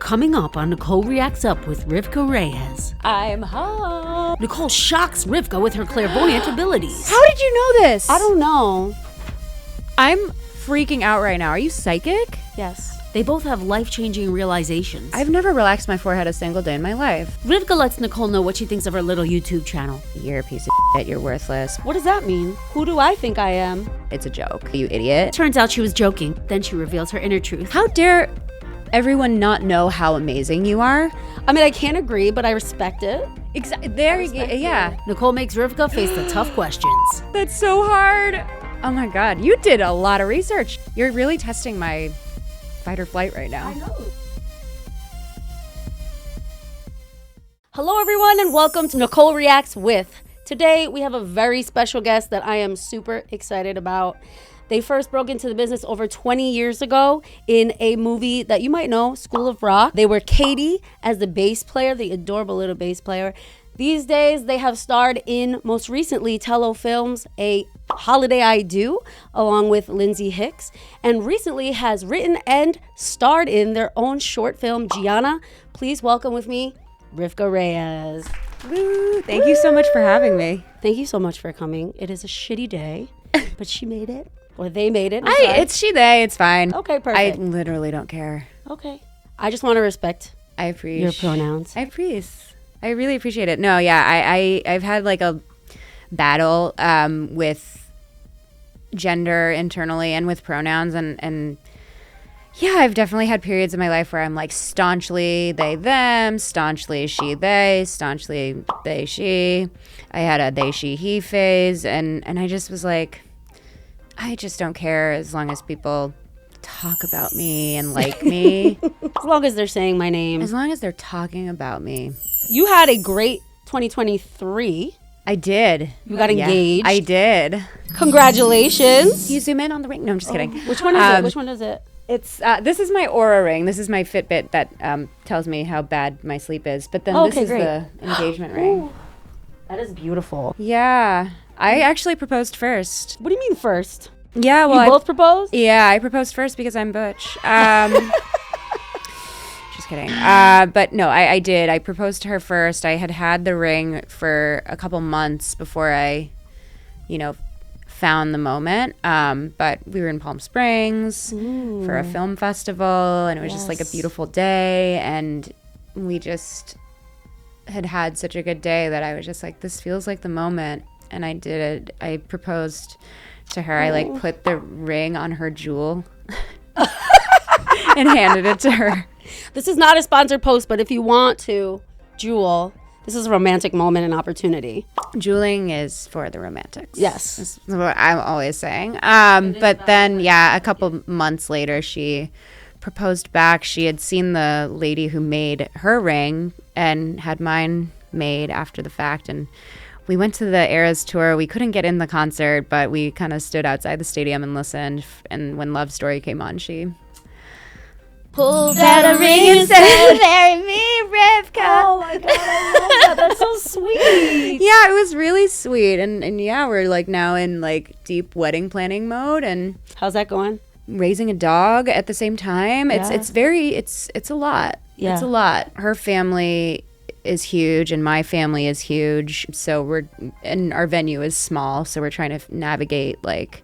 Coming up on Nicole Reacts Up with Rivkah Reyes. I'm hot. Nicole shocks Rivkah with her clairvoyant abilities. How did you know this? I don't know. I'm freaking out right now. Are you psychic? Yes. They both have life-changing realizations. I've never relaxed my forehead a single day in my life. Rivkah lets Nicole know what she thinks of her little YouTube channel. You're a piece of shit. You're worthless. What does that mean? Who do I think I am? It's a joke. You idiot. Turns out she was joking. Then she reveals her inner truth. How dare everyone not know how amazing you are? I mean, I can't agree, but I respect it. Exactly. There you go. Yeah. Nicole makes Rivkah face the tough questions. That's so hard. Oh my God. You did a lot of research. You're really testing my fight or flight right now. I know. Hello, everyone, and welcome to Nicole Reacts With. Today, we have a very special guest that I am super excited about. They first broke into the business over 20 years ago in a movie that you might know, School of Rock. They were Katie as the bass player, the adorable little bass player. These days, they have starred in, most recently, Tello Films, A Holiday I Do, along with Lindsay Hicks, and recently has written and starred in their own short film, Giana. Please welcome with me, Rivkah Reyes. Woo. Thank you so much for having me. Thank you so much for coming. It is a shitty day, but she made it. Or they made it. It's she, they. It's fine. Okay, perfect. I literally don't care. Okay. I just want to respect I appreciate your pronouns. I really appreciate it. No, yeah, I've had like a battle with gender internally and with pronouns, and yeah, I've definitely had periods in my life where I'm like staunchly they them, staunchly she they, staunchly they she. I had a they she he phase, and I just was like, I just don't care as long as people talk about me and like me. As long as they're saying my name. As long as they're talking about me. You had a great 2023. I did. You got engaged. I did. Congratulations. You zoom in on the ring? No, I'm just kidding. Which one is it? Which one is it? It's this is my Aura ring. This is my Fitbit that tells me how bad my sleep is. But then this is the engagement ring. That is beautiful. Yeah. I actually proposed first. What do you mean first? Yeah, well, you both proposed? Yeah, I proposed first because I'm butch. Just kidding. But no, I did. I proposed to her first. I had the ring for a couple months before I, found the moment. But we were in Palm Springs for a film festival, and it was just like a beautiful day, and we just had such a good day that I was just like, this feels like the moment. And I did it. I proposed to her. I put the ring on her jewel and handed it to her. This is not a sponsored post, but if you want to jewel, this is a romantic moment and opportunity. Jeweling is for the romantics. Yes. That's what I'm always saying. But then, a couple months later, she proposed back. She had seen the lady who made her ring and had mine made after the fact. And we went to the Eras tour. We couldn't get in the concert, but we kind of stood outside the stadium and listened. And when Love Story came on, she pulled out a ring and said, "Marry me, Rivkah." Oh my God, I love that. That's so sweet. Yeah, it was really sweet. And yeah, we're like now in like deep wedding planning mode. And how's that going? Raising a dog at the same time. Yeah. It's a lot. Yeah. It's a lot. Her family is huge and my family is huge, so and our venue is small, so we're trying to navigate like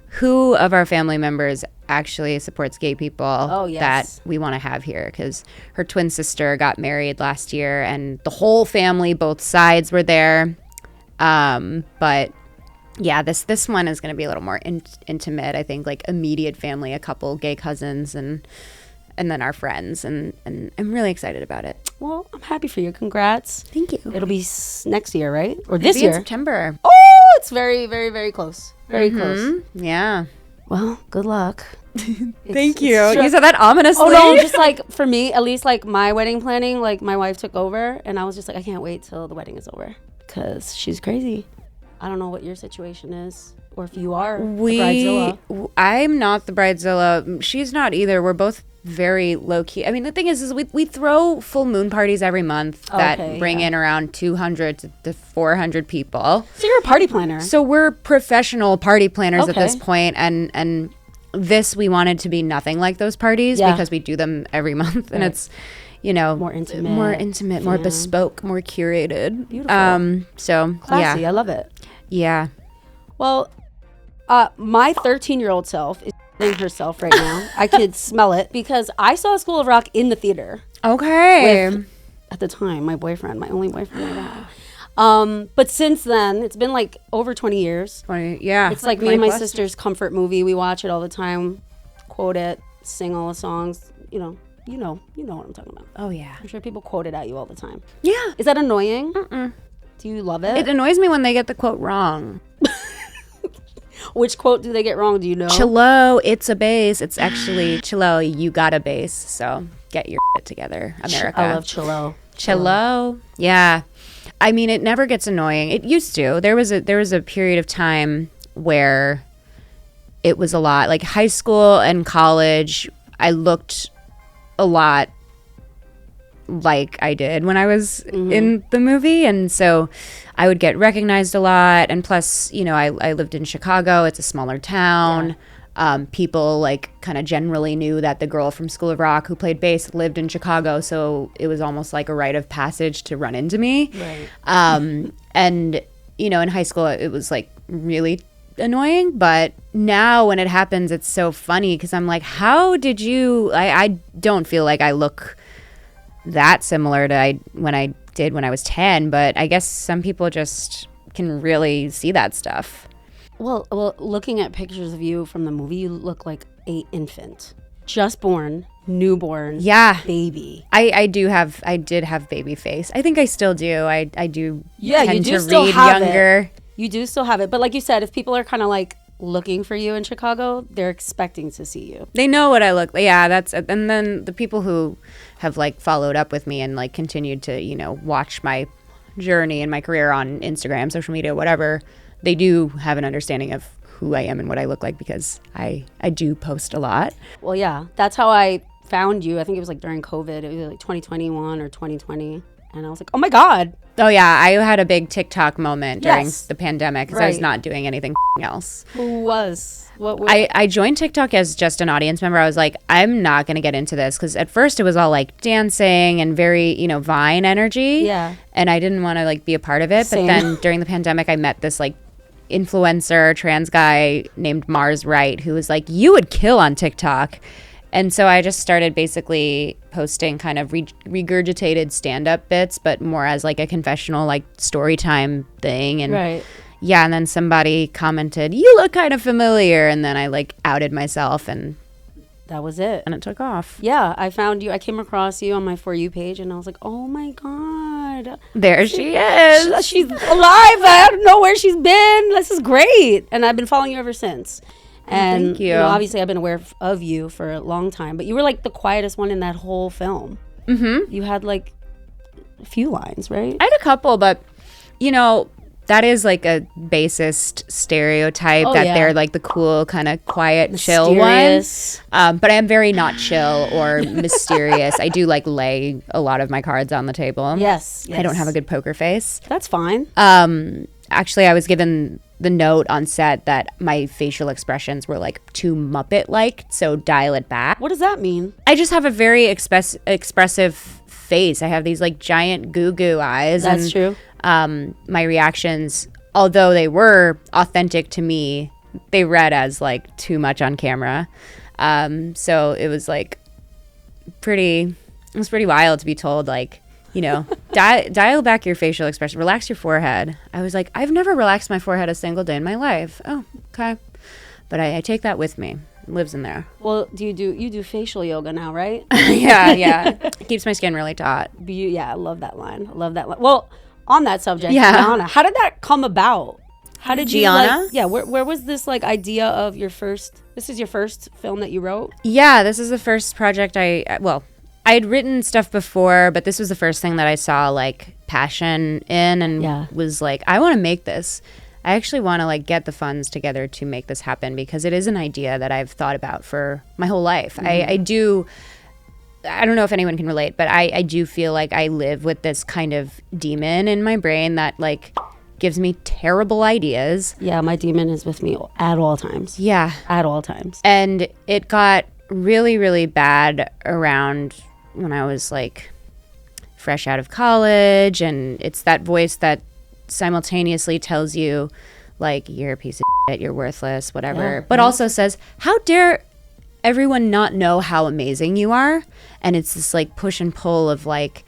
who of our family members actually supports gay people that we want to have here, because her twin sister got married last year and the whole family, both sides, were there, but yeah, this one is going to be a little more intimate. I think like immediate family, a couple gay cousins, and then our friends, and I'm really excited about it. Well, I'm happy for you. Congrats. Thank you. It'll be next year, right? Or It'll this be year? in September. Oh, it's very, very, very close. Very close. Yeah. Well, good luck. Thank you. You said that ominously. Oh, no, just like for me, at least like my wedding planning, like my wife took over, and I was just like, I can't wait till the wedding is over because she's crazy. I don't know what your situation is, or if you are the bridezilla. I'm not the bridezilla. She's not either. We're both very low key. I mean, the thing is we throw full moon parties every month that bring in around 200 to 400 people. So you're a party planner. So we're professional party planners at this point, and this, we wanted to be nothing like those parties because we do them every month, and it's, you know, more intimate, more bespoke, more curated. Beautiful. So classy. I love it. Yeah. Well, my 13-year-old self is herself right now. I could smell it because I saw School of Rock in the theater. Okay. With, at the time, my boyfriend, my only boyfriend I had. But since then, it's been like over 20 years. 20, yeah. It's like me and my sister's comfort movie. We watch it all the time, quote it, sing all the songs. You know what I'm talking about. Oh yeah. I'm sure people quote it at you all the time. Yeah. Is that annoying? Do you love it? It annoys me when they get the quote wrong. Which quote do they get wrong? Do you know? Chilo, it's a bass. It's actually Chilo, you got a bass. So get your shit together, America. I love Chilo. Chilo. Yeah. I mean, it never gets annoying. It used to. There was a period of time where it was a lot. Like high school and college, I looked a lot like I did when I was in the movie, and so I would get recognized a lot. And plus, you know, I lived in Chicago. It's a smaller town. People like kind of generally knew that the girl from School of Rock who played bass lived in Chicago, so it was almost like a rite of passage to run into me. Right. And you know, in high school it was like really annoying, but now when it happens it's so funny because I'm like, how did you I don't feel like I look that similar to when I did when I was 10, but I guess some people just can really see that stuff. Well, looking at pictures of you from the movie, you look like an infant, just born, newborn, baby. I did have baby face. I think I still do. I do. Yeah, tend you do to still read have younger. it. You do still have it, but like you said, if people are kind of like looking for you in Chicago, they're expecting to see you. They know what I look like. Yeah, and then the people who have like followed up with me and like continued to, you know, watch my journey and my career on Instagram, social media, whatever, they do have an understanding of who I am and what I look like because I do post a lot. Well, yeah, that's how I found you. I think it was like during COVID. It was like 2021 or 2020. And I was like, oh my God. Oh yeah, I had a big TikTok moment during Yes. the pandemic because I was not doing anything else. Who was? What? I joined TikTok as just an audience member. I was like, I'm not going to get into this because at first it was all like dancing and very, you know, Vine energy. Yeah. And I didn't want to like be a part of it. Same. But then during the pandemic, I met this like influencer trans guy named Mars Wright who was like, you would kill on TikTok. And so I just started basically posting kind of regurgitated stand-up bits, but more as like a confessional, like story time thing. And Right. yeah, and then somebody commented, you look kind of familiar. And then I like outed myself and That was it. it took off. Yeah, I found you. I came across you on my For You page, and I was like, oh my God. There she is. She's alive. I don't know where she's been. This is great. And I've been following you ever since. And Thank you. know, obviously, I've been aware of you for a long time, but you were like the quietest one in that whole film. Mm-hmm. You had like a few lines, right? I had a couple, but you know, that is like a basest stereotype that they're like the cool, kind of quiet, chill Mysterious. one. But I am very not chill or mysterious. I do like lay a lot of my cards on the table. Yes. I don't have a good poker face. That's fine. Actually, I was given the note on set that my facial expressions were like too Muppet-like, so dial it back. What does that mean? I just have a very expressive face. I have these like giant goo eyes. That's true. My reactions, although they were authentic to me, they read as like too much on camera. So it was like pretty wild to be told like, you know, dial back your facial expression, relax your forehead. I was like, I've never relaxed my forehead a single day in my life. Oh, okay. But I take that with me. It lives in there. Well, you do facial yoga now, right? yeah. It keeps my skin really taut. Yeah, I love that line. Well, on that subject, Yeah. Giana, how did that come about? How did you Giana? where was this like idea of this is your first film that you wrote? Yeah, this is the first project I had written stuff before, but this was the first thing that I saw like passion in and was like, I want to make this. I actually want to like get the funds together to make this happen because it is an idea that I've thought about for my whole life. Mm-hmm. I don't know if anyone can relate, but I do feel like I live with this kind of demon in my brain that like gives me terrible ideas. Yeah, my demon is with me at all times. Yeah. At all times. And it got really, really bad around when I was like fresh out of college. And it's that voice that simultaneously tells you like, you're a piece of shit, you're worthless, whatever. But also says, how dare everyone not know how amazing you are? And it's this like push and pull of like,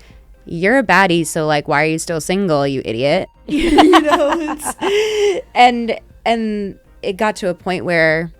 you're a baddie, so like, why are you still single, you idiot? You know, and it got to a point where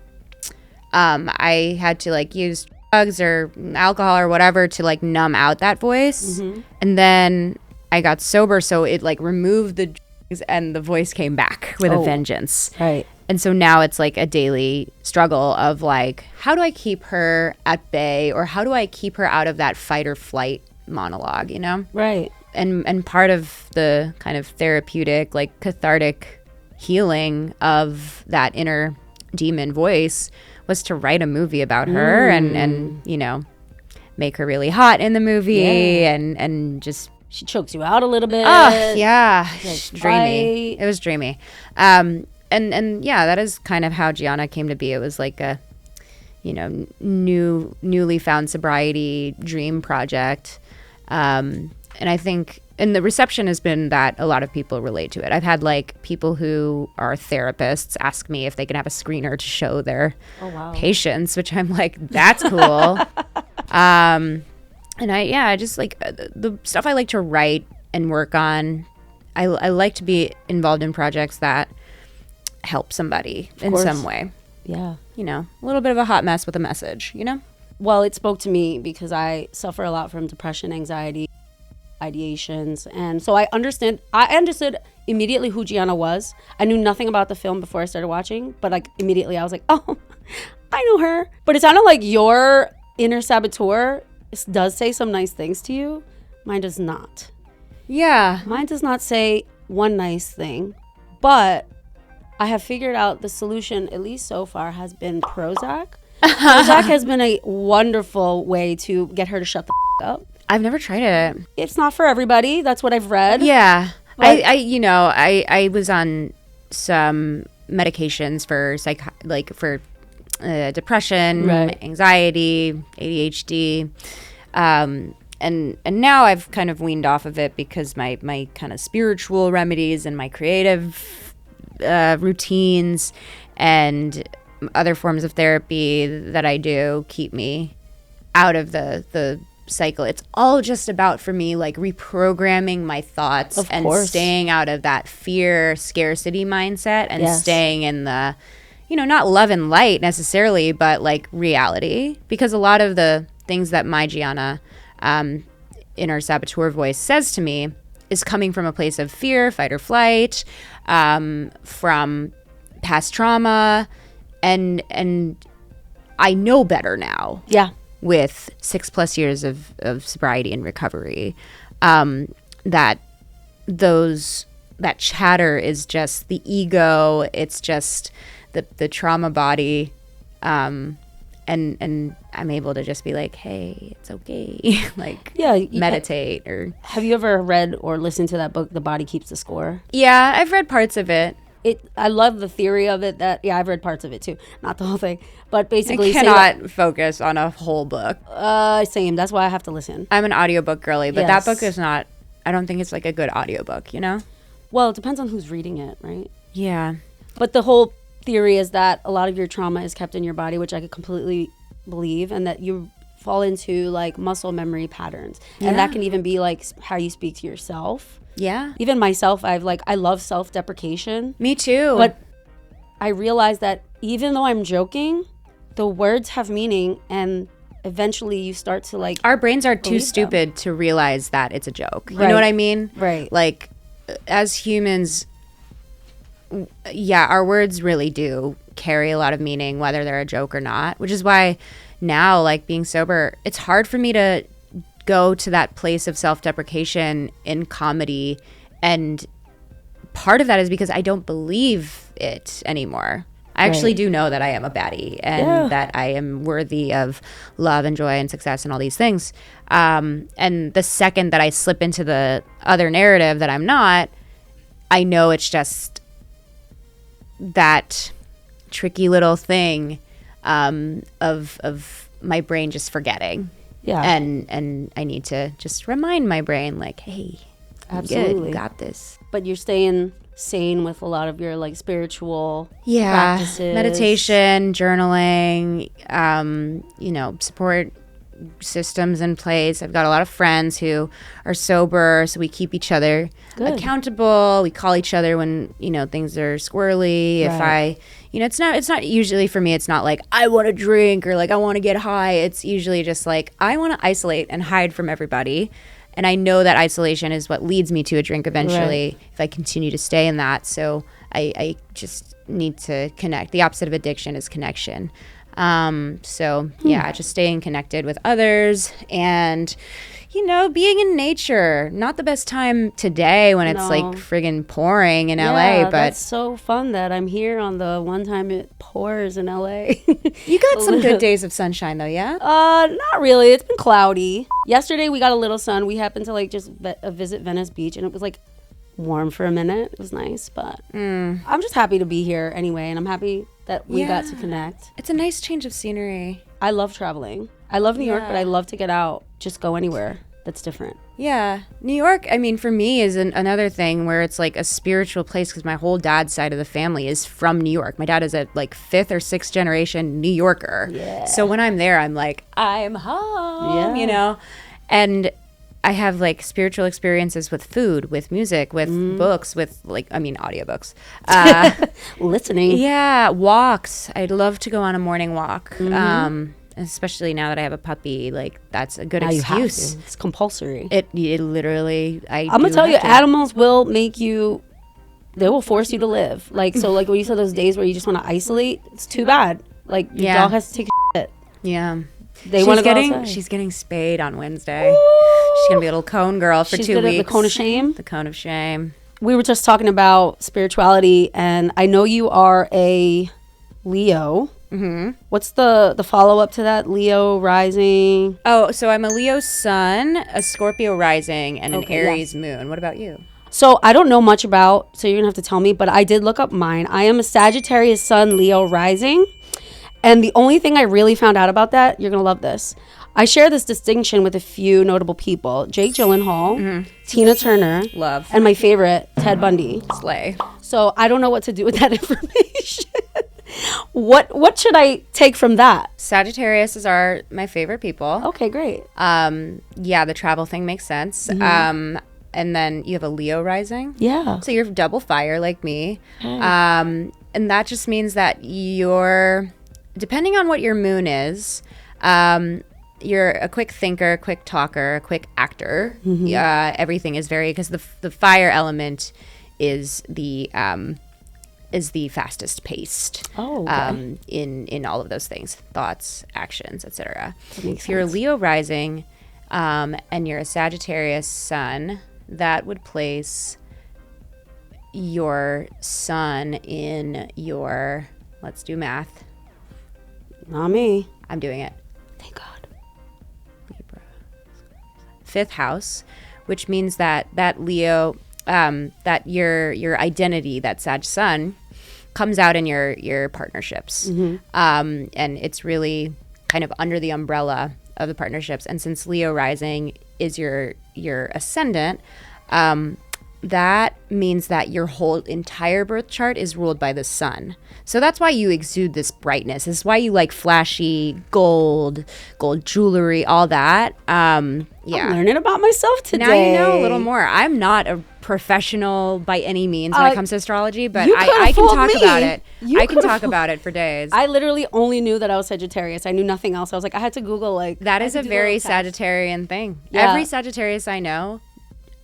I had to like use drugs or alcohol or whatever to like numb out that voice. And then I got sober, so it like removed the drugs and the voice came back with a vengeance. Right. And so now it's like a daily struggle of like, how do I keep her at bay, or how do I keep her out of that fight or flight monologue, you know? Right. And part of the kind of therapeutic, like cathartic healing of that inner demon voice was to write a movie about her and you know, make her really hot in the movie and just... She chokes you out a little bit. Oh, yeah. Like, Dreamy. It was dreamy. And yeah, that is kind of how Giana came to be. It was like a, you know, newly found sobriety dream project. And I think, and the reception has been that a lot of people relate to it. I've had like people who are therapists ask me if they can have a screener to show their patients, which I'm like, that's cool. And I just like the stuff I like to write and work on. I like to be involved in projects that help somebody in some way. Yeah. You know, a little bit of a hot mess with a message, you know? Well, it spoke to me because I suffer a lot from depression, anxiety, ideations. And so I understood immediately who Giana was. I knew nothing about the film before I started watching, but like immediately I was like, oh, I know her. But it sounded like your inner saboteur does say some nice things to you. Mine does not. Yeah. Mine does not say one nice thing, but I have figured out the solution, at least so far, has been Prozac. Prozac has been a wonderful way to get her to shut the up. I've never tried it. It's not for everybody. That's what I've read. Yeah. I was on some medications for depression, anxiety, ADHD. And now I've kind of weaned off of it because my kind of spiritual remedies and my creative routines and other forms of therapy that I do keep me out of the cycle. It's all just about, for me, like reprogramming my thoughts and staying out of that fear scarcity mindset and staying in the, you know, not love and light necessarily, but like reality. Because a lot of the things that my Giana inner saboteur voice says to me is coming from a place of fear, fight or flight, from past trauma, and I know better now. Yeah. With 6+ years of sobriety and recovery, that chatter is just the ego. It's just the trauma body, and I'm able to just be like, hey, it's okay. Like, meditate. Or have you ever read or listened to that book, The Body Keeps the Score? Yeah, I've read parts of it. I love the theory of it. I've read parts of it too, not the whole thing, but basically, I cannot focus on a whole book. Same. That's why I have to listen. I'm an audiobook girly, but that book is not. I don't think it's like a good audiobook. You know. Well, it depends on who's reading it, right? Yeah. But the whole theory is that a lot of your trauma is kept in your body, which I could completely believe, and that you fall into like muscle memory patterns, and that can even be like how you speak to yourself. Yeah. Even myself, I love self-deprecation. Me too. But I realize that even though I'm joking, the words have meaning, and eventually you start to like... Our brains are too stupid to realize that it's a joke. You know what I mean? Right. Like, as humans, our words really do carry a lot of meaning, whether they're a joke or not, which is why now, like, being sober, it's hard for me to go to that place of self-deprecation in comedy, and part of that is because I don't believe it anymore. I actually do know that I am a baddie and that I am worthy of love and joy and success and all these things. And the second that I slip into the other narrative that I'm not, I know it's just that tricky little thing of my brain just forgetting. Yeah. And I need to just remind my brain, like, hey, absolutely, you got this. But you're staying sane with a lot of your like spiritual Yeah, practices. meditation, journaling, support systems in place. I've got a lot of friends who are sober, so we keep each other accountable. We call each other when things are squirrely. If it's not usually, for me, it's not like I want to drink or like I want to get high. It's usually just like I want to isolate and hide from everybody, and I know that isolation is what leads me to a drink eventually if I continue to stay in that. So I just need to connect. The opposite of addiction is connection. Just staying connected with others and, being in nature. Not the best time today when it's like friggin' pouring in LA, but that's so fun that I'm here on the one time it pours in LA. You got some good days of sunshine though, yeah? Not really. It's been cloudy. Yesterday we got a little sun. We happened to like just visit Venice Beach, and it was like warm for a minute. It was nice, but I'm just happy to be here anyway, and I'm happy that we got to connect. It's a nice change of scenery. I love traveling. I love New York, but I love to get out, just go anywhere that's different. Yeah. New York, I mean, for me is another thing where it's like a spiritual place, because my whole dad's side of the family is from New York. My dad is a like 5th or 6th generation New Yorker. Yeah. So when I'm there, I'm like, I'm home, And I have like spiritual experiences with food, with music, with books, with audiobooks. Listening. Yeah, walks. I'd love to go on a morning walk. Especially now that I have a puppy, like that's a good excuse. It's compulsory. It literally, I'm gonna tell you, animals will make you, they will force you to live. Like, so like when you said those days where you just want to isolate, it's too bad. Like your dog has to take a shit. Yeah. They want to go outside. She's getting spayed on Wednesday. She's gonna be a little cone girl for 2 weeks. The cone of shame. The cone of shame. We were just talking about spirituality, and I know you are a Leo. Mm-hmm. What's the follow up to that? Leo rising. Oh, so I'm a Leo sun, a Scorpio rising, and an Aries moon. What about you? So I don't know much about, so you're gonna have to tell me, but I did look up mine. I am a Sagittarius sun, Leo rising. And the only thing I really found out about that, you're going to love this. I share this distinction with a few notable people. Jake Gyllenhaal, Tina Turner. Love. And my favorite, Ted Bundy. Slay. So I don't know what to do with that information. What should I take from that? Sagittarius are my favorite people. Okay, great. The travel thing makes sense. And then you have a Leo rising. Yeah. So you're double fire like me. And that just means that you're... Depending on what your moon is, you're a quick thinker, a quick talker, a quick actor. Everything is very, because the fire element is the fastest paced. In all of those things, thoughts, actions, etc. If you're a Leo rising, and you're a Sagittarius sun, that would place your sun in your, let's do math. Not me. I'm doing it. Thank God. Libra. 5th house, which means that Leo, that your identity, that Sag sun, comes out in your partnerships. And it's really kind of under the umbrella of the partnerships. And since Leo rising is your ascendant, that means that your whole entire birth chart is ruled by the sun. So that's why you exude this brightness. This is why you like flashy gold jewelry, all that. I'm learning about myself today. Now you know a little more. I'm not a professional by any means when it comes to astrology, but I can talk about it. I can talk about it for days. I literally only knew that I was Sagittarius. I knew nothing else. I was like, I had to Google that is a very Sagittarian thing. Yeah. Every Sagittarius I know,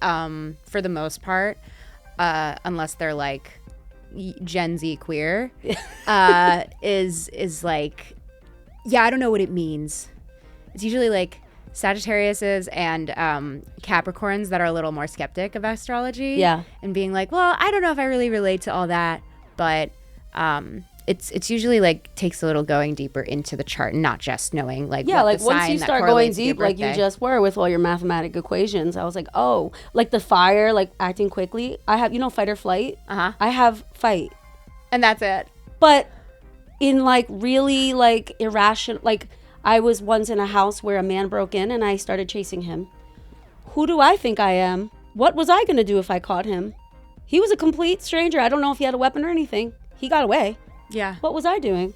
for the most part, unless they're like Gen Z queer, is like, I don't know what it means. It's usually like Sagittariuses and Capricorns that are a little more skeptic of astrology. Yeah. And being like, well, I don't know if I really relate to all that, but it's usually like takes a little going deeper into the chart, not just knowing like Yeah, what like the once sign you that start going correlates with your deep, like you birthday. just were with all your mathematic equations, I was like, oh, like the fire, like acting quickly. I have, fight or flight. I have fight, And that's it. but in like really like irrational. Like I was once in a house where a man broke in and I started chasing him. Who do I think I am? What was I gonna do if I caught him? He was a complete stranger. I don't know if he had a weapon or anything. He got away. Yeah. What was I doing?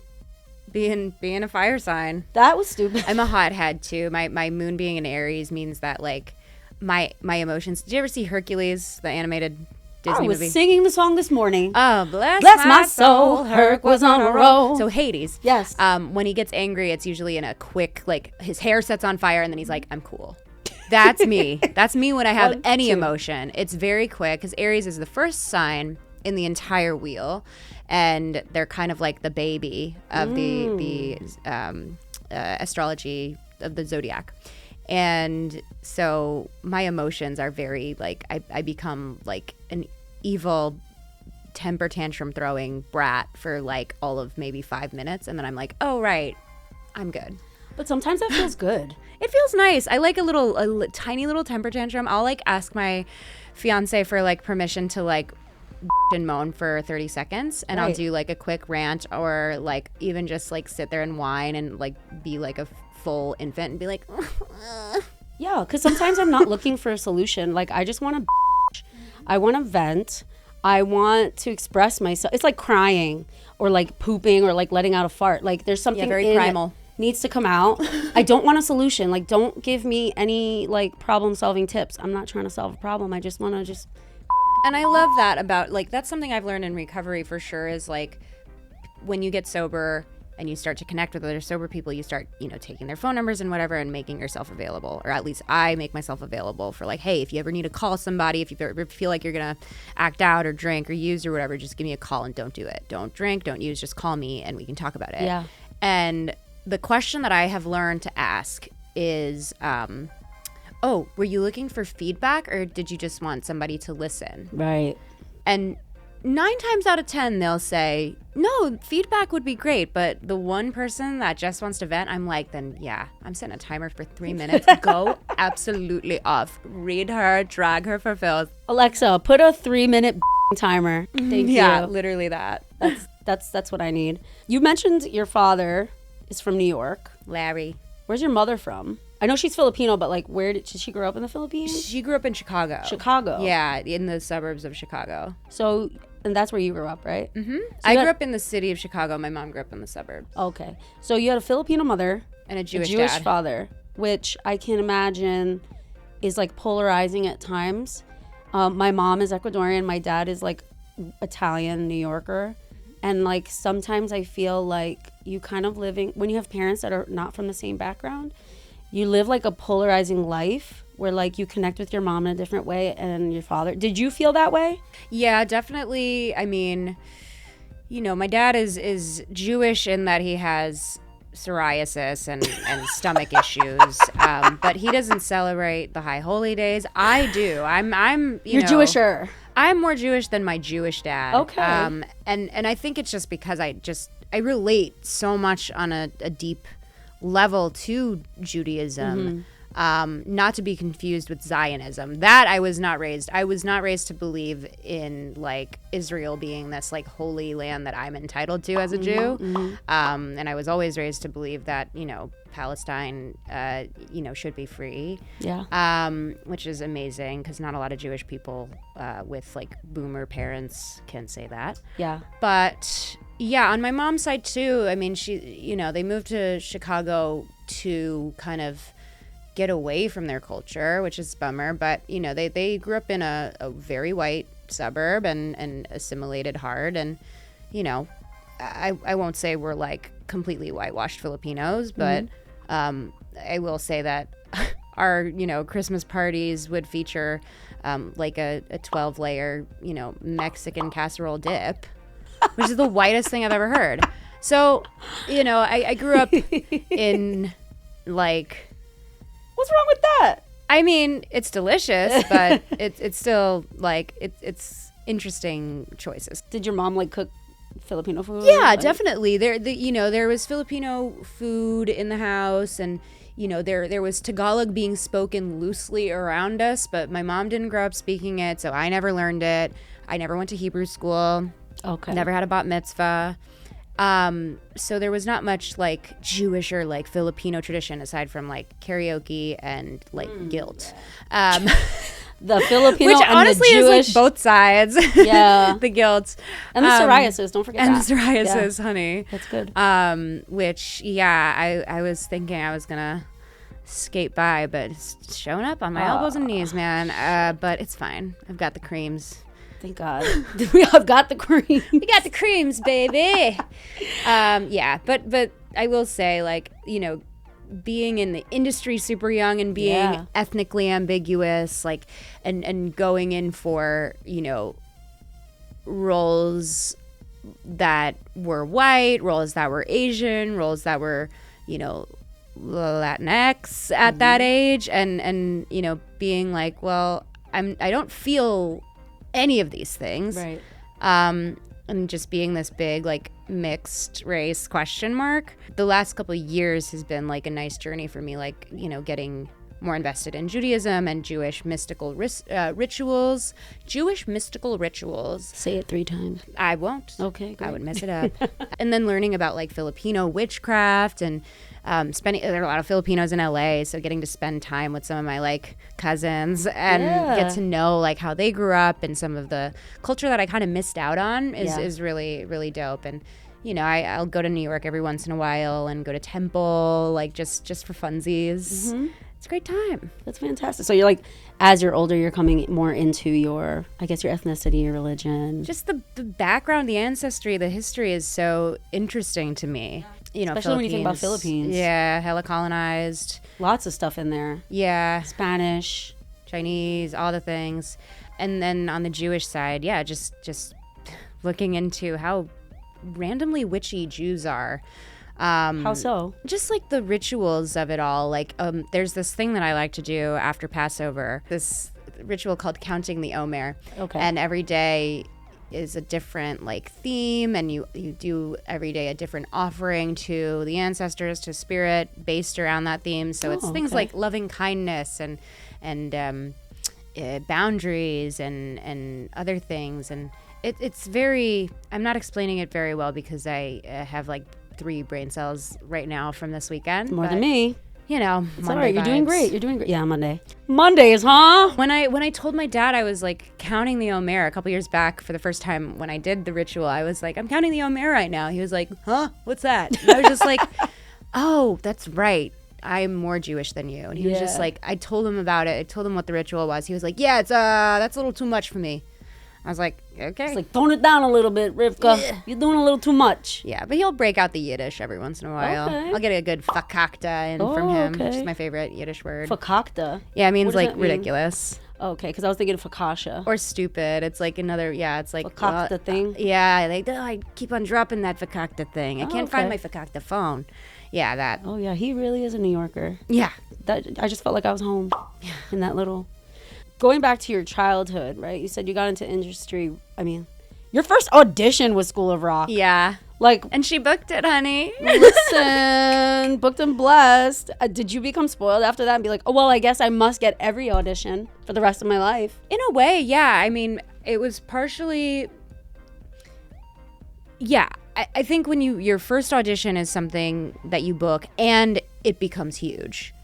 Being a fire sign. That was stupid. I'm a hothead too. My moon being in Aries means that like my emotions. Did you ever see Hercules, the animated Disney I was movie? singing the song this morning. Oh, bless my soul, Herc was on a roll. So Hades. Yes. When he gets angry, it's usually in a quick, like his hair sets on fire and then he's like, I'm cool. That's me. That's me when I have any emotion. It's very quick because Aries is the first sign in the entire wheel, and they're kind of like the baby of the astrology of the zodiac. And so my emotions are very like I become like an evil temper tantrum throwing brat for like all of maybe 5 minutes, and then I'm like, oh right, I'm good. But sometimes that feels good. It feels nice. I like a tiny little temper tantrum. I'll like ask my fiance for like permission to like and moan for 30 seconds, and I'll do like a quick rant, or like even just like sit there and whine and like be like a full infant and be like Yeah, because sometimes I'm not looking for a solution. Like I just want to I want to vent. I want to express myself. It's like crying or like pooping or like letting out a fart. Like there's something very primal. Needs to come out. I don't want a solution. Like don't give me any like problem solving tips. I'm not trying to solve a problem. I just want to just. And I love that about like that's something I've learned in recovery for sure, is like when you get sober and you start to connect with other sober people, you start, taking their phone numbers and whatever and making yourself available. Or at least I make myself available for like, hey, if you ever need to call somebody, if you ever feel like you're going to act out or drink or use or whatever, just give me a call and don't do it. Don't drink, don't use, just call me and we can talk about it. Yeah. And the question that I have learned to ask is, oh, were you looking for feedback or did you just want somebody to listen? Right. And 9 times out of 10, they'll say, no, feedback would be great. But the one person that just wants to vent, I'm like, then yeah, I'm setting a timer for 3 minutes. Go absolutely off. Read her, drag her for filth. Alexa, put a 3-minute timer. Thank you. Yeah, literally that. That's what I need. You mentioned your father is from New York. Larry. Where's your mother from? I know she's Filipino, but like, where did she grow up in the Philippines? She grew up in Chicago. Chicago. Yeah, in the suburbs of Chicago. So, and that's where you grew up, right? Mm-hmm. I grew up in the city of Chicago. My mom grew up in the suburbs. Okay. So you had a Filipino mother And a Jewish dad. father, which I can imagine is like polarizing at times. My mom is Ecuadorian. My dad is like Italian, New Yorker. And like sometimes I feel like you kind of living, when you have parents that are not from the same background, you live like a polarizing life where like you connect with your mom in a different way and your father. Did you feel that way? Yeah, definitely. I mean, my dad is Jewish in that he has psoriasis and stomach issues, but he doesn't celebrate the high holy days. I do. You're Jewisher. I'm more Jewish than my Jewish dad. Okay. And I think it's just because I relate so much on a deep level to Judaism. Not to be confused with Zionism. That I was not raised. I was not raised to believe in like Israel being this like holy land that I'm entitled to as a Jew. And I was always raised to believe that, Palestine, should be free. Yeah. Which is amazing because not a lot of Jewish people with like boomer parents can say that. Yeah. But yeah, on my mom's side too, I mean, they moved to Chicago to kind of get away from their culture, which is a bummer. But, they grew up in a very white suburb and assimilated hard. And, I won't say we're like completely whitewashed Filipinos, but I will say that our, Christmas parties would feature like a 12-layer, Mexican casserole dip, which is the whitest thing I've ever heard. So, I grew up in like... What's wrong with that? I mean, it's delicious, but it's still like it's interesting choices. Did your mom like cook Filipino food? Yeah, Like, definitely. There was Filipino food in the house, and there was Tagalog being spoken loosely around us, but my mom didn't grow up speaking it, so I never learned it. I never went to Hebrew school. Okay. Never had a bat mitzvah. So there was not much like Jewish or like Filipino tradition aside from like karaoke and like guilt. The Filipino Which and honestly the Jewish. is like both sides. Yeah. The guilt. And the psoriasis, don't forget and that. the psoriasis, honey. That's good. Which, yeah, I was thinking I was going to skate by, but it's showing up on my elbows and knees, man. But it's fine. I've got the creams. Thank God. We have got the cream. We got the creams, baby. Yeah, but I will say, like, being in the industry super young and being ethnically ambiguous, like, and going in for, roles that were white, roles that were Asian, roles that were, Latinx at that age, and being like, well, I don't feel any of these things. Right. And just being this big, like, mixed race question mark. The last couple of years has been, like, a nice journey for me, like, getting more invested in Judaism and Jewish mystical rituals. Jewish mystical rituals. Say it 3 times. I won't. Okay, great. I would mess it up. And then learning about, like, Filipino witchcraft and there are a lot of Filipinos in LA, so getting to spend time with some of my like cousins and get to know like how they grew up and some of the culture that I kind of missed out on is really, really dope. And I'll go to New York every once in a while and go to temple, like just for funsies. Mm-hmm. It's a great time. That's fantastic. So you're like, as you're older, you're coming more into your ethnicity, your religion. Just the background, the ancestry, the history is so interesting to me. Especially when you think about Philippines. Yeah, hella colonized. Lots of stuff in there. Yeah. Spanish. Chinese, all the things. And then on the Jewish side, yeah, just looking into how randomly witchy Jews are. How so? Just like the rituals of it all. Like there's this thing that I like to do after Passover, this ritual called counting the Omer. Okay. And every day is a different like theme, and you do every day a different offering to the ancestors, to spirit, based around that theme. So it's things like loving kindness and boundaries and other things. And it's very, I'm not explaining it very well because I have like 3 brain cells right now from this weekend. More than me. It's all right. You're doing great. Yeah, Mondays, huh? When I told my dad I was like counting the Omer a couple years back for the first time when I did the ritual, I was like, I'm counting the Omer right now. He was like, huh? What's that? And I was just like, oh, that's right. I'm more Jewish than you. And he was just like, I told him about it. I told him what the ritual was. He was like, yeah, it's that's a little too much for me. I was like, okay. It's like, tone it down a little bit, Rivkah. Yeah. You're doing a little too much. Yeah, but he'll break out the Yiddish every once in a while. Okay. I'll get a good fakakta in from him, which is my favorite Yiddish word. Fakakta? Yeah, it means like ridiculous. Okay, because I was thinking fakasha. Or stupid. It's like another, it's like... Fakakta thing? Yeah, like, I keep on dropping that fakakta thing. I can't find my fakakta phone. Yeah, that. Oh, yeah, he really is a New Yorker. Yeah. I just felt like I was home in that little... Going back to your childhood, right? You said you got into industry. I mean, your first audition was School of Rock. Yeah. Like, and she booked it, honey. Listen, booked and blessed. Did you become spoiled after that and be like, oh, well, I guess I must get every audition for the rest of my life? In a way, yeah. I mean, it was partially... Yeah. I think when your first audition is something that you book and it becomes huge,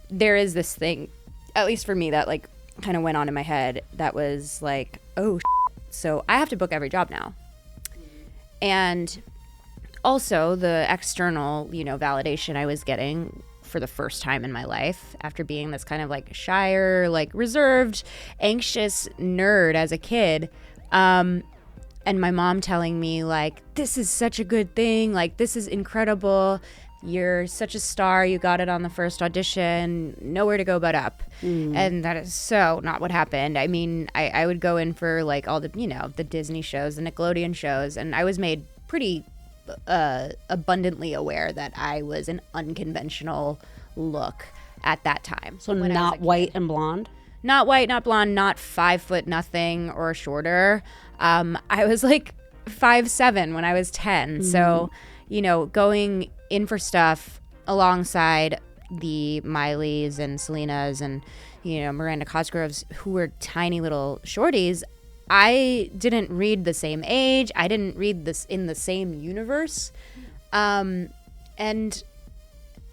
there is this thing, at least for me, that like kind of went on in my head that was like, oh, so I have to book every job now. And also the external, validation I was getting for the first time in my life after being this kind of like shyer, like reserved, anxious nerd as a kid. And my mom telling me like, this is such a good thing. Like, this is incredible. You're such a star. You got it on the first audition. Nowhere to go but up. And that is so not what happened. I mean, I would go in for like all the, the Disney shows, the Nickelodeon shows, and I was made pretty abundantly aware that I was an unconventional look at that time. So not white and blonde? Not white, not blonde, not 5 foot nothing or shorter. I was like 5'7" when I was 10. So, going in for stuff alongside the Mileys and Selenas and, Miranda Cosgroves, who were tiny little shorties, I didn't read the same age. I didn't read this in the same universe. And,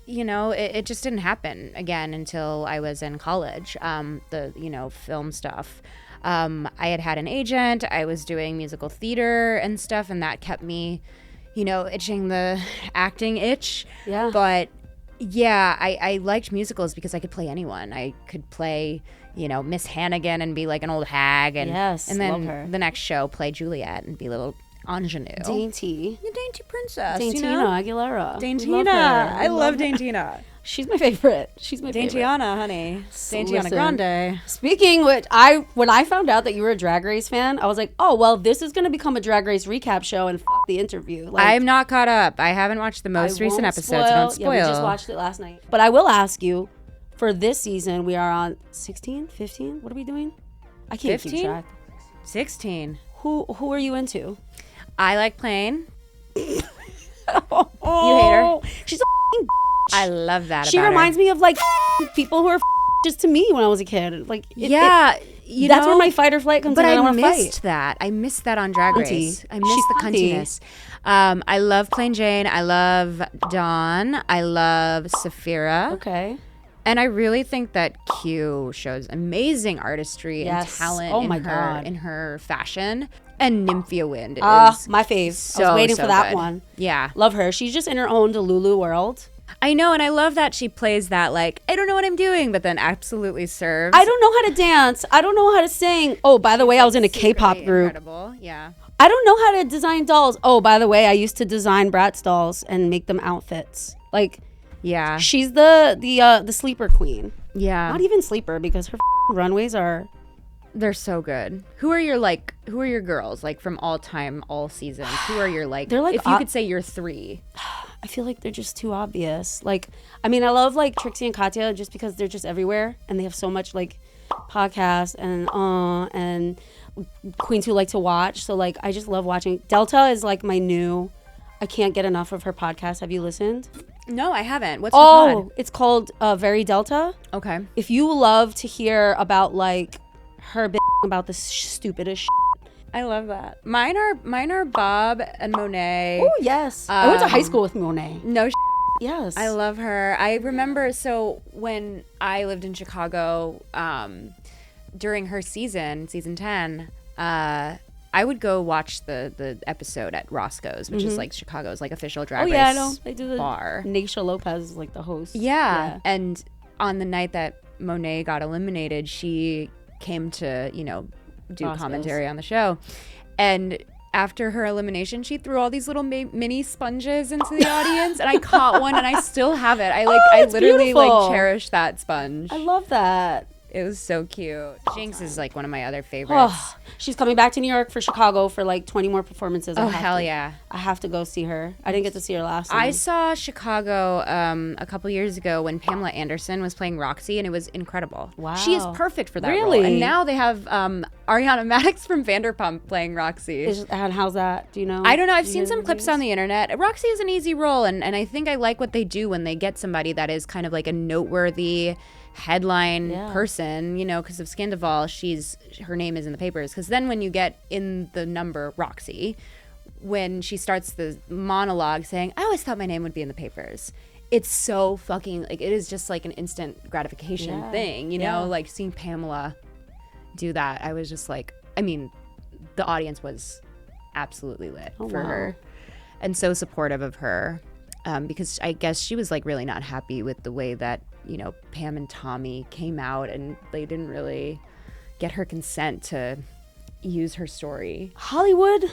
it just didn't happen again until I was in college, the film stuff. I had an agent. I was doing musical theater and stuff, and that kept me, itching the acting itch. Yeah. But yeah, I liked musicals because I could play anyone. I could play, Miss Hannigan and be like an old hag, and Yes, and then love her. the next show play Juliet and be little ingenue, Dainty. the dainty princess, Daintina Aguilera. Daintina. I love Daintina. She's my favorite. She's my favorite. Daintiana, honey. Daintiana Listen. Grande. Speaking which, when I found out that you were a Drag Race fan, I was like, oh, well, this is going to become a Drag Race recap show and the interview. Like, I'm not caught up. I haven't watched the most recent episodes. So don't spoil. Yeah, we just watched it last night. But I will ask you, for this season, we are on 16, 15? What are we doing? I can't 15? keep track. 16. Who are you into? I like plain. Oh, You hate her? She's a I love that She about her. reminds me of like people who are just to me when I was a kid. Like Yeah. that's where my fight or flight comes But in. I I don't want to missed fight. that. I missed that on Drag Cunty. Race. I missed She's the cunty. cuntiness. I love Plain Jane. I love Dawn. I love Saphira. Okay. And I really think that Q shows amazing artistry and Yes. talent Oh in my her God. in her fashion. And Nymphia Wind is My fave. so, I was waiting so for that good. one. Yeah. Love her. She's just in her own Delulu world. I know, and I love that she plays that like, I don't know what I'm doing, but then absolutely serves. I don't know how to dance. I don't know how to sing. Oh, by the way, I was in a K-pop Secretly group. Incredible. Yeah. I don't know how to design dolls. Oh, by the way, I used to design Bratz dolls and make them outfits. Like, Yeah. she's the sleeper queen. Yeah. Not even sleeper because her runways are. They're so good. Who are your girls like from all time, all seasons? Who are your like? They're like if you could say your three. I feel like they're just too obvious. Like, I mean, I love like Trixie and Katya just because they're just everywhere and they have so much like podcast and queens who like to watch. So like, I just love watching. Delta is like my new. I can't get enough of her podcast. Have you listened? No, I haven't. What's her pod? It's called Very Delta. Okay. If you love to hear about like her about the stupidest I love that. Mine are Bob and Monet. Oh yes. I went to high school with Monet. No Yes. I love her. I remember, so when I lived in Chicago, during her season 10, I would go watch the episode at Roscoe's, which is like Chicago's like official drag race I know. They do the bar. Naisha Lopez is like the host. Yeah. And on the night that Monet got eliminated, she came to, do Roscoe's. commentary on the show. And after her elimination, she threw all these little mini sponges into the audience, and I caught one, and I still have it. I it's literally beautiful. like cherish that sponge. I love that. It was so cute. Jinx is like one of my other favorites. Oh, she's coming back to New York for Chicago for like 20 more performances. Oh, hell yeah. I have to go see her. I didn't get to see her last I time. saw Chicago a couple years ago when Pamela Anderson was playing Roxy, and it was incredible. Wow. She is perfect for that role. Really? And now they have Ariana Madix from Vanderpump playing Roxy. And how's that? Do you know? I don't know. I've Do you seen know some the clips names? on the internet. Roxy is an easy role, and I think I like what they do when they get somebody that is kind of like a noteworthy headline person, because of Scandival, her name is in the papers. Because then when you get in the number Roxy, when she starts the monologue saying, I always thought my name would be in the papers, it's so fucking, like, it is just like an instant gratification thing, like seeing Pamela do that. I was just like, I mean, the audience was absolutely lit for her and so supportive of her, because I guess she was like really not happy with the way that Pam and Tommy came out, and they didn't really get her consent to use her story. Hollywood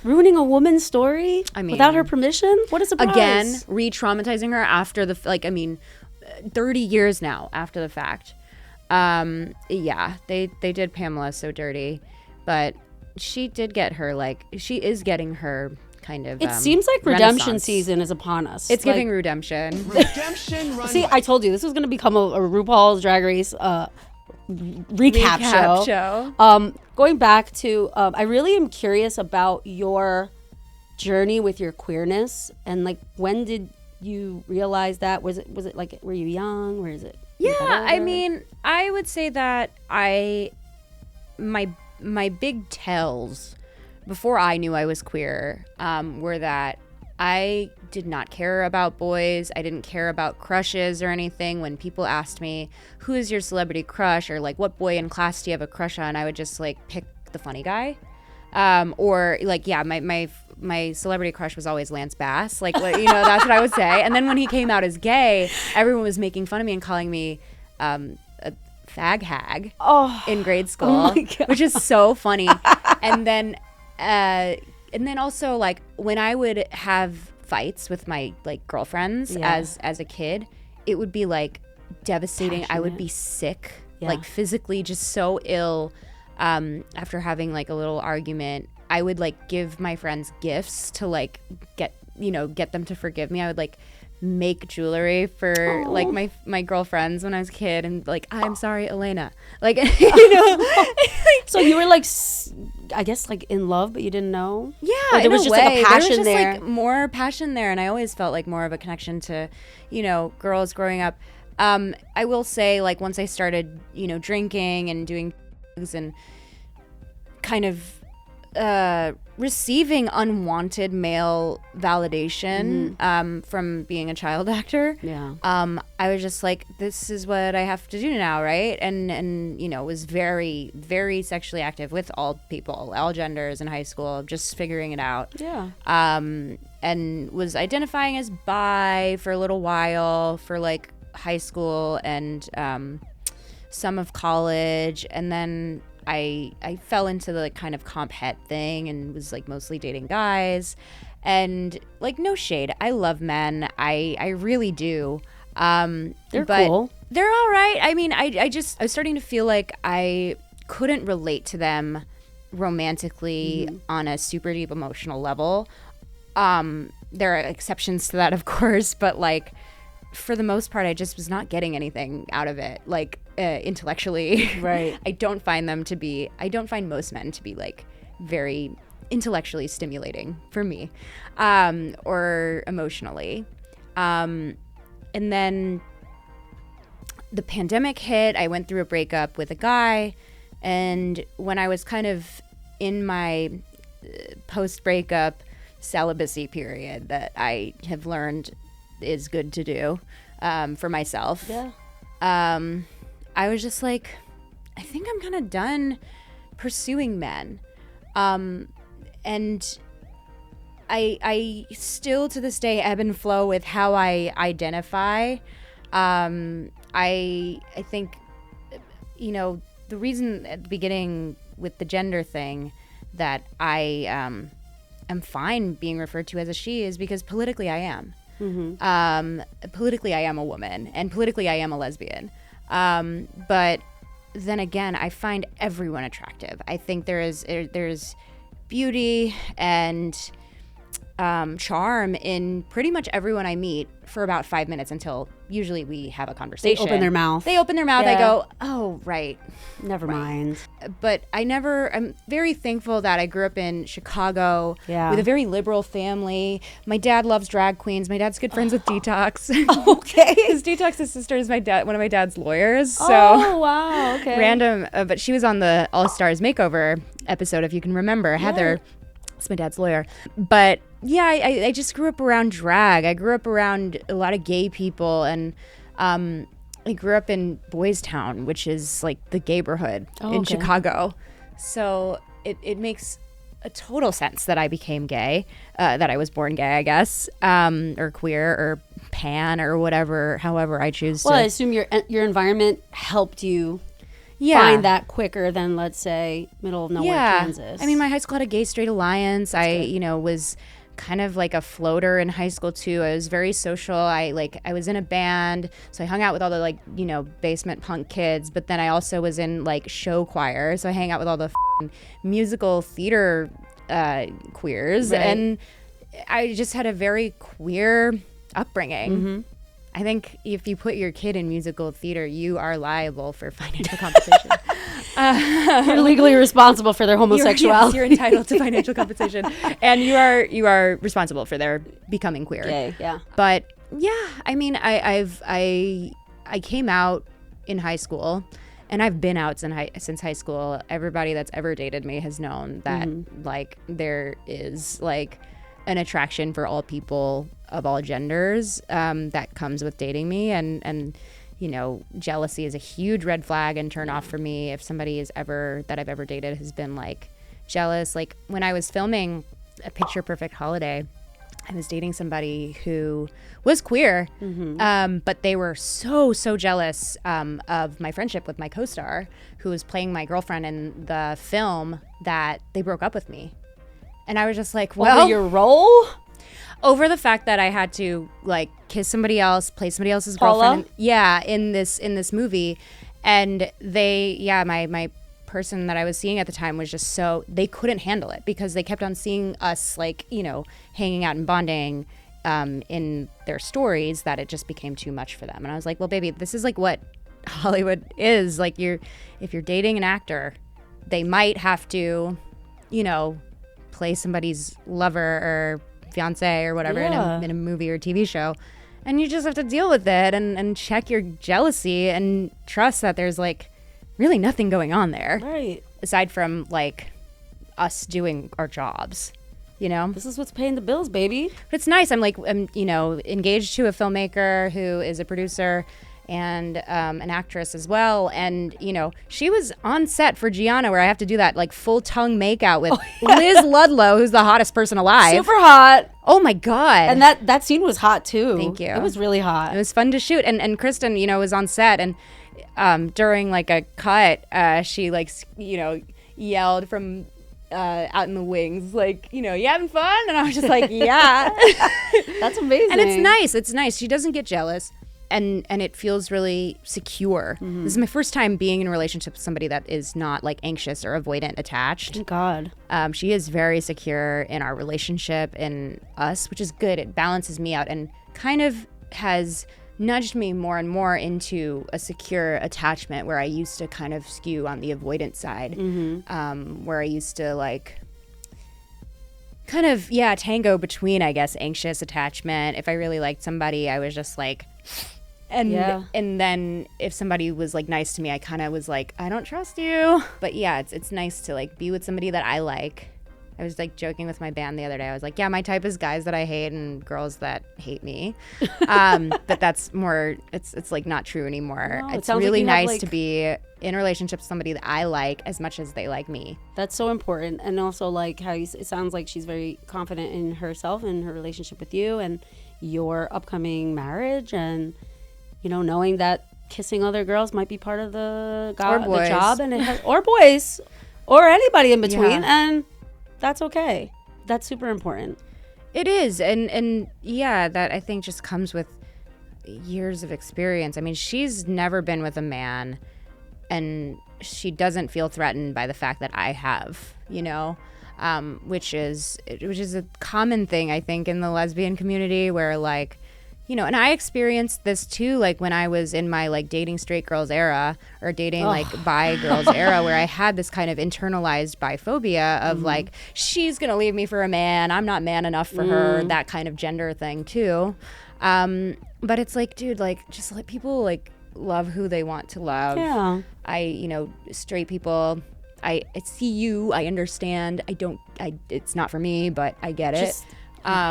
ruining a woman's story without her permission? What a surprise. Again, re-traumatizing her after 30 years now after the fact. They did Pamela so dirty, but she did get her, she is getting her kind of It seems like redemption renaissance. season is upon us. It's giving redemption. See, I told you this was going to become a RuPaul's Drag Race recap show. Going back to, I really am curious about your journey with your queerness, and like, when did you realize that? Was it like, were you young, or is it? Yeah, I mean, I would say that my big tells before I knew I was queer were that I did not care about boys. I didn't care about crushes or anything. When people asked me, who is your celebrity crush, or like, what boy in class do you have a crush on, I would just like pick the funny guy. Or like, yeah, my celebrity crush was always Lance Bass. Like, that's what I would say. And then when he came out as gay, everyone was making fun of me and calling me a fag hag in grade school, which is so funny. And then also, like, when I would have fights with my like girlfriends as a kid, it would be like devastating. Passionate. I would be sick, like physically just so ill. After having like a little argument, I would like give my friends gifts to like get them to forgive me. I would like make jewelry for like my girlfriends when I was a kid, and like, I'm sorry, Elena, like, so you were like, I guess, like in love, but you didn't know. Yeah, there was just like a passion there. Like more passion there, and I always felt like more of a connection to girls growing up. I will say, like, once I started drinking and doing and kind of receiving unwanted male validation from being a child actor, I was just like, this is what I have to do now, right? And was very, very sexually active with all people, all genders in high school, just figuring it out. And was identifying as bi for a little while, for like high school and some of college, and then I fell into the like kind of comp het thing and was like mostly dating guys. And like, no shade, I love men, I really do. They're cool. They're all right. I mean, I was starting to feel like I couldn't relate to them romantically on a super deep emotional level. There are exceptions to that, of course, but like, for the most part, I just was not getting anything out of it, like intellectually. Right. I don't find most men to be like very intellectually stimulating for me, or emotionally. And then the pandemic hit. I went through a breakup with a guy, and when I was kind of in my post-breakup celibacy period that I have learned is good to do for myself. I was just like, I think I'm kind of done pursuing men. And I still to this day ebb and flow with how I identify. I think, the reason at the beginning with the gender thing that I am fine being referred to as a she is because politically I am. Politically I am a woman, and politically I am a lesbian. But then again, I find everyone attractive. I think there's beauty and charm in pretty much everyone I meet for about 5 minutes until usually we have a conversation. They open their mouth. I go, oh, right. Never mind. But I'm very thankful that I grew up in Chicago with a very liberal family. My dad loves drag queens. My dad's good friends with Detox. Okay. His Detox's sister is one of my dad's lawyers. So oh, wow. Okay. Random. But she was on the All Stars Makeover episode, if you can remember. Heather. It's my dad's lawyer. But yeah, I just grew up around drag. I grew up around a lot of gay people, and I grew up in Boys Town, which is like the gayborhood in Chicago. So it makes a total sense that I became gay, that I was born gay, I guess, or queer or pan or whatever, however I choose to. Well, I assume your environment helped you find that quicker than, let's say, middle of nowhere Kansas. I mean, my high school had a gay straight alliance. That's good. Was kind of like a floater in high school too. I was very social. I was in a band, so I hung out with all the basement punk kids, but then I also was in like show choir, so I hang out with all the musical theater queers, and I just had a very queer upbringing. I think if you put your kid in musical theater, you are liable for financial compensation. You're legally responsible for their homosexuality. You're entitled to financial compensation, and you are responsible for their becoming queer. Gay, yeah. But yeah, I mean, I came out in high school, and I've been out since high school. Everybody that's ever dated me has known that like there is like an attraction for all people of all genders that comes with dating me, and you know, jealousy is a huge red flag and turn off for me if somebody that I've ever dated has been like jealous. Like when I was filming A Picture Perfect Holiday, I was dating somebody who was queer, but they were so jealous of my friendship with my co-star, who was playing my girlfriend in the film, that they broke up with me. And I was just like, well, over your role? Over the fact that I had to like kiss somebody else, play somebody else's Paula? girlfriend. In this movie. And my person that I was seeing at the time was just they couldn't handle it because they kept on seeing us like, you know, hanging out and bonding in their stories, that it just became too much for them. And I was like, well, baby, this is like what Hollywood is. Like if you're dating an actor, they might have to, you know, play somebody's lover or fiance or whatever in a movie or TV show, and you just have to deal with it and check your jealousy and trust that there's like really nothing going on there, right, aside from like us doing our jobs, you know. This is what's paying the bills, baby. But it's nice. I'm you know, engaged to a filmmaker who is a producer and an actress as well, and you know, she was on set for Giana, where I have to do that like full tongue makeout with Liz Ludlow, who's the hottest person alive. Super hot. Oh my god. And that scene was hot too. Thank you. It was really hot. It was fun to shoot, and Kristen, you know, was on set, and during like a cut, she like, you know, yelled from out in the wings, like, you know, you having fun? And I was just like, yeah. That's amazing. And it's nice. She doesn't get jealous. And it feels really secure. This is my first time being in a relationship with somebody that is not like anxious or avoidant attached. Thank God. She is very secure in our relationship and us, which is good. It balances me out and kind of has nudged me more and more into a secure attachment, where I used to kind of skew on the avoidant side, where I used to like kind of, tango between, I guess, anxious attachment. If I really liked somebody, I was just like... And then if somebody was like nice to me, I kind of was like, I don't trust you. But yeah, it's nice to like be with somebody that I like. I was like joking with my band the other day. I was like, yeah, my type is guys that I hate and girls that hate me. But that's more, it's like not true anymore. No, it's really nice to be in a relationship with somebody that I like as much as they like me. That's so important. And also like how it sounds like she's very confident in herself and her relationship with you and your upcoming marriage, and you know, knowing that kissing other girls might be part of the job, and or boys, or anybody in between, and that's okay. That's super important. It is, and that I think just comes with years of experience. I mean, she's never been with a man, and she doesn't feel threatened by the fact that I have, you know, which is a common thing, I think, in the lesbian community, where like, you know, and I experienced this too, like when I was in my like dating straight girls era or dating like bi girls era, where I had this kind of internalized biphobia of like, she's gonna leave me for a man, I'm not man enough for her, that kind of gender thing too. But it's like, dude, like just let people like love who they want to love. Yeah. You know, straight people, I see you, I understand. It's not for me, but I get it.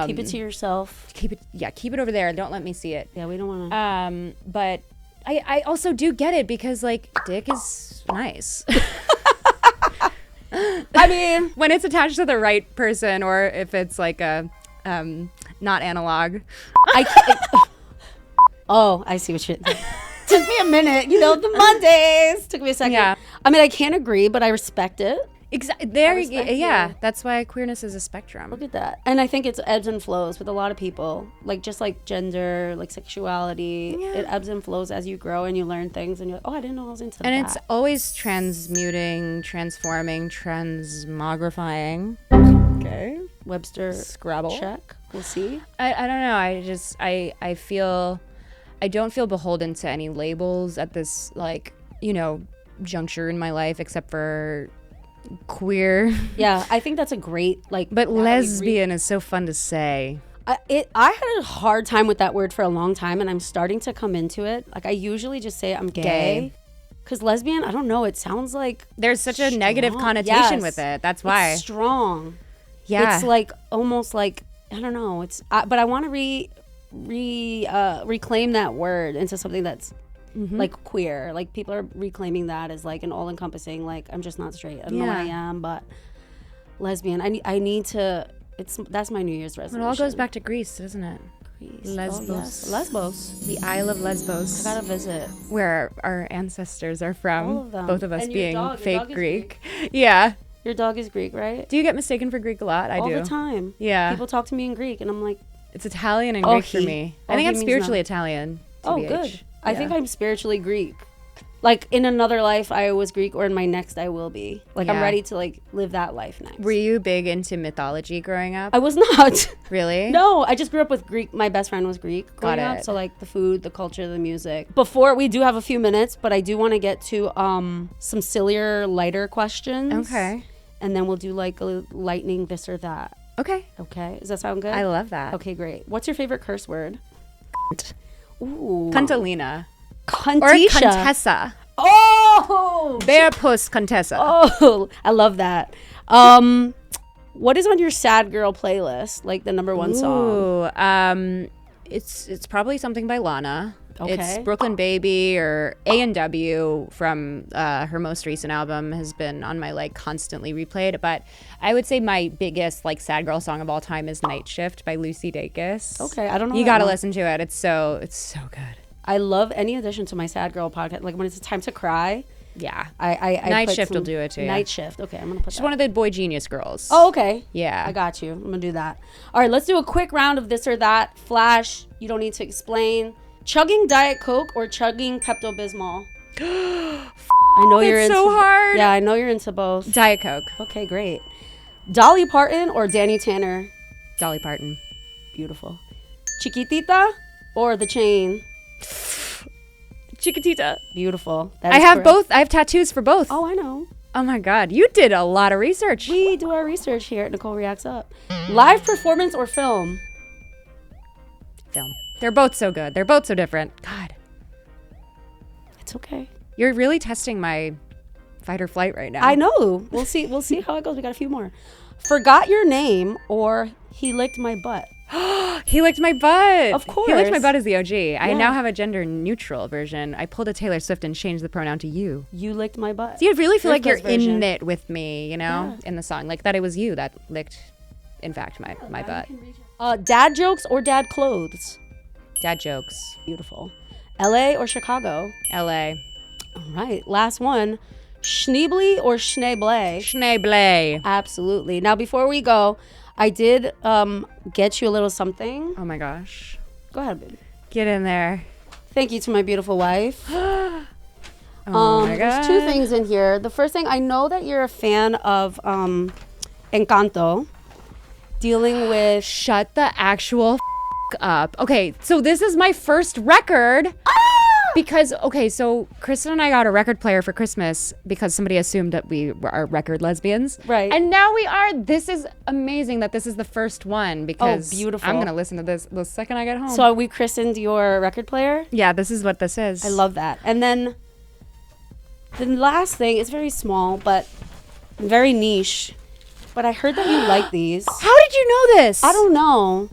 Keep it to yourself. Keep it over there. Don't let me see it. Yeah, we don't want to. But I also do get it, because like dick is nice. I mean, when it's attached to the right person, or if it's like a not analog. I see what you're. Took me a minute. You know, the Mondays took me a second. Yeah. I mean, I can't agree, but I respect it. Exactly. That's why queerness is a spectrum. Look at that. And I think it's ebbs and flows with a lot of people. Like just like gender, like sexuality, it ebbs and flows as you grow and you learn things, and you're like, oh, I didn't know I was into that. And it's always transmuting, transforming, transmogrifying. Okay. Webster Scrabble check. We'll see. I don't know. I I don't feel beholden to any labels at this, like, juncture in my life, except for queer. Yeah, I think that's a great, like. But lesbian is so fun to say. I had a hard time with that word for a long time, and I'm starting to come into it. Like, I usually just say I'm gay. Because lesbian, I don't know, it sounds like there's such a negative connotation with it. That's why. It's strong. Yeah. It's like almost like, I don't know. But I want to reclaim that word into something that's like queer. Like, people are reclaiming that as like an all-encompassing, like, I'm just not straight. I don't know what I am, but lesbian. I need to. That's my New Year's resolution. It all goes back to Greece, doesn't it? Greece. Lesbos. Oh, yes. Lesbos. The Isle of Lesbos. I gotta visit. Where our ancestors are from. All of them. Both of us And your being dog fake is Greek. Yeah. Your dog is Greek, right? Do you get mistaken for Greek a lot? I do. All the time. Yeah. People talk to me in Greek, and I'm like, it's Italian and Greek for me. I think I'm spiritually Italian. Oh, good. I think I'm spiritually Greek. Like, in another life, I was Greek, or in my next, I will be. Like, I'm ready to, like, live that life next. Were you big into mythology growing up? I was not. Really? No, I just grew up with Greek. My best friend was Greek growing up. So, like, the food, the culture, the music. Before, we do have a few minutes, but I do want to get to some sillier, lighter questions. Okay. And then we'll do, like, a lightning this or that. Okay. Okay. Does that sound good? I love that. Okay, great. What's your favorite curse word? Ooh. Cuntalina. Cuntisha. Or Contessa. Oh! Bear puss Contessa. Oh, I love that. What is on your sad girl playlist? Like the number one song? Ooh, it's probably something by Lana. Okay. It's Brooklyn Baby or A&W from her most recent album has been on my like constantly replayed. But I would say my biggest like sad girl song of all time is Night Shift by Lucy Dacus. Okay, I don't know. You got to listen to it. It's so good. I love any addition to my sad girl podcast. Like when it's time to cry. Yeah. I Night Shift will do it too. Night Shift. Okay, I'm gonna put. She's that. one of the Boy Genius girls. Oh, okay. Yeah. I got you. I'm gonna do that. All right, let's do a quick round of this or that. Flash. You don't need to explain. Chugging Diet Coke or chugging Pepto-Bismol? I know you're into. so hard. Yeah, I know you're into both. Diet Coke. Okay, great. Dolly Parton or Danny Tanner? Dolly Parton. Beautiful. Chiquitita or The Chain? Chiquitita. Beautiful. I have both. I have tattoos for both. Oh, I know. Oh my God. You did a lot of research. We do our research here at Nicole Reacts Up. Live performance or film? Film. They're both so good. They're both so different. God. It's okay. You're really testing my fight or flight right now. I know. We'll see how it goes. We got a few more. Forgot your name or he licked my butt? He licked my butt. Of course. He licked my butt is the OG. I now have a gender neutral version. I pulled a Taylor Swift and changed the pronoun to you. You licked my butt. So you really feel like you're version. in it with me, you know, in the song. Like that it was you that licked, in fact, my butt. Dad jokes or dad clothes? Dad jokes. Beautiful. LA or Chicago? LA. All right. Last one. Schneebly or Schneeble? Schneeble. Absolutely. Now, before we go, I did get you a little something. Oh my gosh. Go ahead, baby. Get in there. Thank you to my beautiful wife. Oh my God. There's two things in here. The first thing, I know that you're a fan of Encanto, dealing with... Shut the actual up. Okay, so this is my first record. Because, okay, so Kristen and I got a record player for Christmas because somebody assumed that we are record lesbians. Right. And now we are. This is amazing that this is the first one because beautiful. I'm going to listen to this the second I get home. So we christened your record player? Yeah, this is what this is. I love that. And then the last thing is very small, but very niche. But I heard that you like these. How did you know this? I don't know.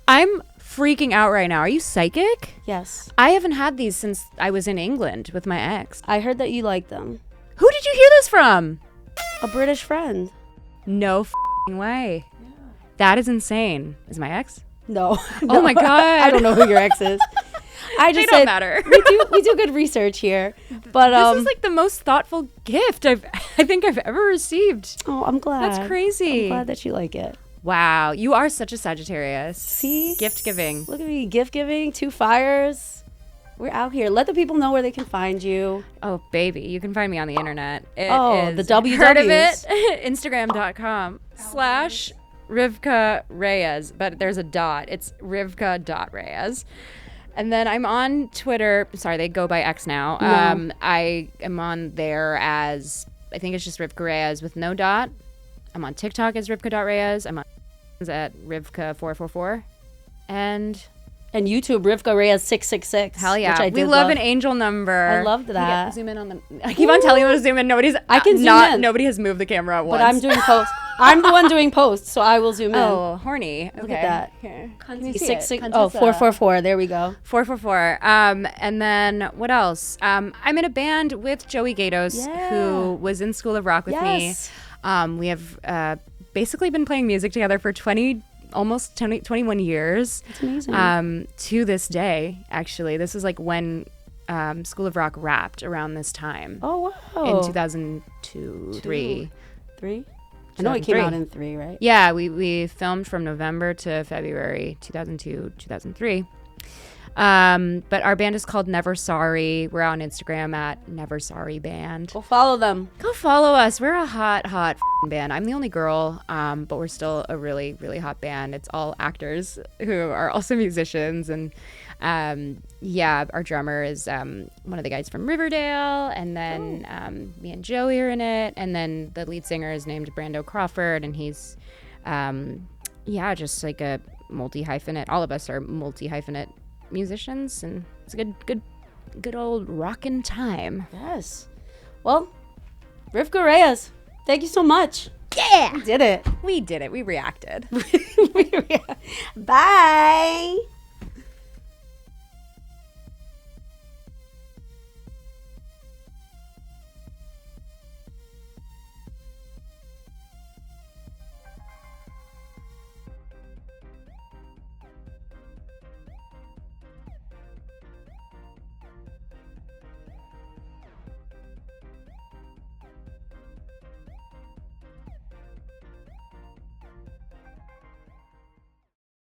I'm freaking out right now. Are you psychic? Yes. I haven't had these since I was in England with my ex. I heard that you like them. Who did you hear this from? A British friend. No f***ing way. Yeah. That is insane. Is my ex? No. Oh my God. I don't know who your ex is. I just they don't said matter. we do good research here. But this is like the most thoughtful gift I think I've ever received. Oh, I'm glad. That's crazy. I'm glad that you like it. Wow, you are such a Sagittarius. See? Gift giving. Look at me, gift giving, 2 fires. We're out here. Let the people know where they can find you. Oh, baby, you can find me on the internet. It is, the WWs. Heard of it? Instagram.com/Rivkah Reyes, but there's a dot. It's Rivkah.Reyes. And then I'm on Twitter. Sorry, they go by X now. No. I am on there as, I think it's just Rivkah Reyes with no dot. I'm on TikTok as Rivkah.Reyes. I'm on at Rivkah444. And YouTube, Rivkah Reyes 666. hell yeah. Which I we did love an angel number. I loved that. Yeah, zoom in on the. I keep on telling them to zoom in. I can zoom in. Nobody has moved the camera at once. But I'm doing posts. I'm the one doing posts, so I will zoom in. Oh, horny. Look Okay. at that. Here. Can you see it? 444. There we go. 444. And then what else? I'm in a band with Joey Gatos, who was in School of Rock with me. We have basically been playing music together for 21 years. That's amazing. To this day, actually. This is like when School of Rock wrapped around this time. Oh, wow. In 2002, 3. 3? I know it came out in 3, right? Yeah, we filmed from November to February 2002, 2003. But our band is called Never Sorry. We're on Instagram at Never Sorry Band. Go follow them. Go follow us. We're a hot band. I'm the only girl, but we're still a really, really hot band. It's all actors who are also musicians. And our drummer is one of the guys from Riverdale. And then me and Joey are in it. And then the lead singer is named Brando Crawford. And he's, just like a multi-hyphenate. All of us are multi-hyphenate musicians, and it's a good old rockin' time. Yes. Well, Rivkah Reyes, thank you so much. Yeah, We did it. We did it. We reacted. Bye.